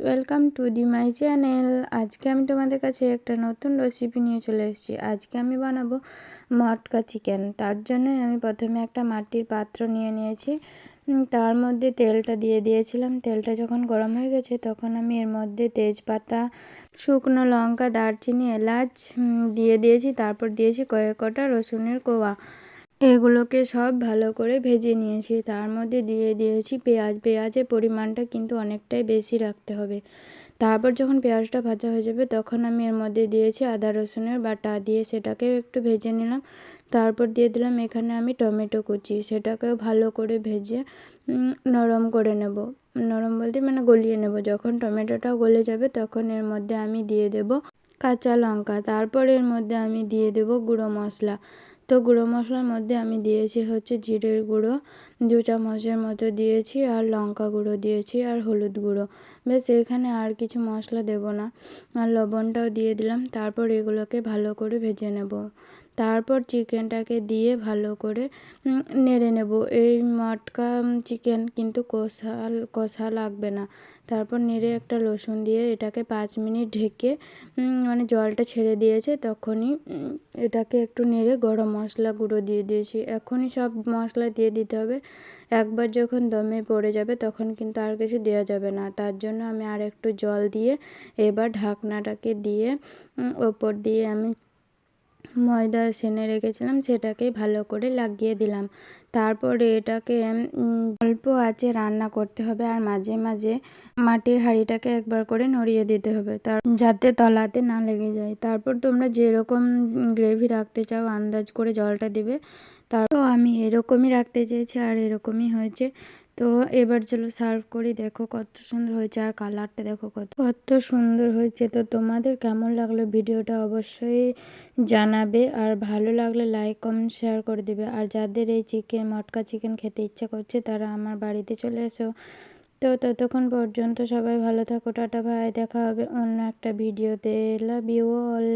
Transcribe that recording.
Welcome to my channel. আজকে আমি তোমাদের কাছে একটা নতুন রেসিপি নিয়ে চলে এসেছি। আজকে আমি বানাবো মটকা চিকেন। তার জন্য আমি প্রথমে একটা মাটির পাত্র নিয়ে নিয়েছি। তার মধ্যে তেলটা দিয়ে দিয়েছিলাম। তেলটা যখন গরম হয়ে গেছে তখন আমি এর মধ্যে তেজপাতা, শুকনো লঙ্কা, দারচিনি, এলাচ দিয়ে দিয়েছি। তারপর দিয়েছি কয়েক কটা রসুনের কোয়া। এগুলোকে সব ভালো করে ভেজে নিয়েছি। তার মধ্যে দিয়ে দিয়েছি পেঁয়াজ। পেঁয়াজের পরিমাণটা কিন্তু অনেকটাই বেশি রাখতে হবে। তারপর যখন পেঁয়াজটা ভাজা হয়ে যাবে তখন আমি এর মধ্যে দিয়েছি আদা রসুনের বাটা, দিয়ে সেটাকেও একটু ভেজে নিলাম। তারপর দিয়ে দিলাম এখানে আমি টমেটো কুচি, সেটাকেও ভালো করে ভেজে নরম করে নেব। নরম বলতে গলিয়ে নেব। যখন টমেটোটাও গলে যাবে তখন এর মধ্যে আমি দিয়ে দেব কাঁচা লঙ্কা। তারপর এর মধ্যে আমি দিয়ে দেব গুঁড়ো মশলা। তো গুঁড়ো মশলার মধ্যে আমি দিয়েছি হচ্ছে জিরের গুঁড়ো 2 চামচের মতো দিয়েছি, আর লঙ্কা গুঁড়ো দিয়েছি, আর হলুদ গুঁড়ো। বেশ, এখানে আর কিছু মশলা দেব না। আর লবণটাও দিয়ে দিলাম। তারপর এগুলোকে ভালো করে ভেজে নেব। তারপর চিকেনটাকে দিয়ে ভালো করে নেড়ে নেব। এই মটকা চিকেন কিন্তু কষা লাগবে না। তারপর নেড়ে একটা রসুন দিয়ে এটাকে 5 মিনিট ঢেকে জলটা ছেড়ে দিয়েছে তখনই এটাকে একটু নেড়ে গরম মশলা গুঁড়ো দিয়ে দিয়েছি। এখনই সব মশলা দিয়ে দিতে হবে। একবার যখন দমে পড়ে যাবে তখন কিন্তু আর কিছু দেওয়া যাবে না। তার জন্য আমি আর একটু জল দিয়ে এবার ঢাকনাটাকে দিয়ে ওপর দিয়ে আমি ময়দা সেনে রেখেছিলাম সেটাকে ভালো করে লাগিয়ে দিলাম। তারপরে এটাকে অল্প আঁচে রান্না করতে হবে, আর মাঝে মাঝে মাটির হাঁড়িটাকে একবার করে নড়িয়ে দিতে হবে যাতে তলাতে না লেগে যায়। তারপর তোমরা যেরকম গ্রেভি রাখতে চাও আন্দাজ করে জলটা দিবে। তো আমি এরকমই রাখতে চেয়েছি আর এরকমই হয়েছে। তো এবার চলো সার্ভ করি। দেখো কত সুন্দর হয়েছে, আর কালারটা দেখো কত সুন্দর হয়েছে। তো তোমাদের কেমন লাগলো ভিডিওটা অবশ্যই জানাবে, আর ভালো লাগলে লাইক কমেন্ট শেয়ার করে দেবে। আর যাদের এই মটকা চিকেন খেতে ইচ্ছা করছে তারা আমার বাড়িতে চলে এসো। তো ততক্ষণ পর্যন্ত সবাই ভালো থাকো, টাটা, বাই। দেখা হবে অন্য একটা ভিডিওতে। Love you all.